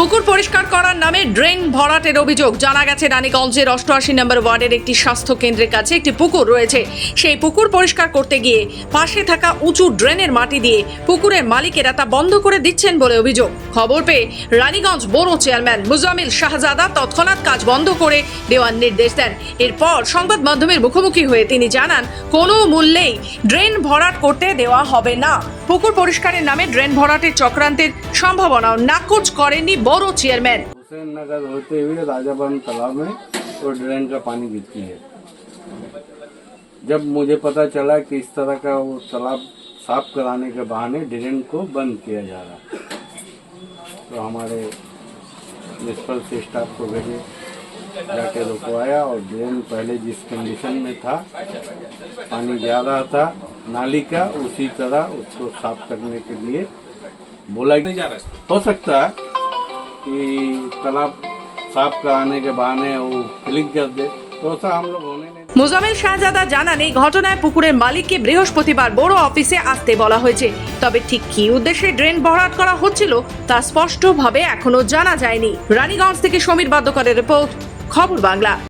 পুকুর পরিষ্কার করার নামে ড্রেন ভরাটের অভিযোগ। জানা গেছে রানীগঞ্জের 88 নম্বর ওয়ার্ডের একটি স্বাস্থ্য কেন্দ্রের কাছে একটি পুকুর রয়েছে। সেই পুকুর পরিষ্কার করতে গিয়ে পাশে থাকা উঁচু ড্রেনের মাটি দিয়ে পুকুরের মালিকেরা তা বন্ধ করে দিচ্ছেন বলে অভিযোগ। খবর পেয়ে রানীগঞ্জ বড় চেয়ারম্যান মুজামিল শাহজাদা তৎক্ষণাৎ কাজ বন্ধ করে দেওয়ার নির্দেশ দেন। এরপর সংবাদ মাধ্যমের মুখোমুখি হয়ে তিনি জানান, কোনো মূল্যেই ড্রেন ভরাট করতে দেওয়া হবে না। পুকুর পরিষ্কারের নামে ড্রেন ভরাটের চক্রান্তের সম্ভাবনাও নাকচ করেননি বড় চেয়ারম্যান। हुसैन नगर होते हुए राजाबंद तालाब में वो ड्रेन का पानी गिरती है। जब मुझे पता चला कि इस तरह का वो तालाब साफ कराने के बहाने ड्रेन को बंद किया जा रहा, तो हमारे म्यूनसिपल से स्टाफ को भेजे, जाके रुकवाया और ड्रेन पहले जिस कंडीशन में था, पानी जा रहा था नाली का, उसी तरह उसको साफ करने के लिए बोला। हो सकता है कि तालाब साफ कराने के बहाने वो क्लिक कर दे, तो ऐसा हम लोग होने नहीं। মুজামিল শাহজাদা জানান, এই ঘটনায় পুকুরের মালিককে বৃহস্পতিবার বড় অফিসে আসতে বলা হয়েছে। তবে ঠিক কী উদ্দেশ্যে ড্রেন ভরাট করা হচ্ছিল তা স্পষ্টভাবে এখনো জানা যায়নি। রানীগঞ্জ থেকে সমীর বাদ্যকরের রিপোর্ট, খবর বাংলা।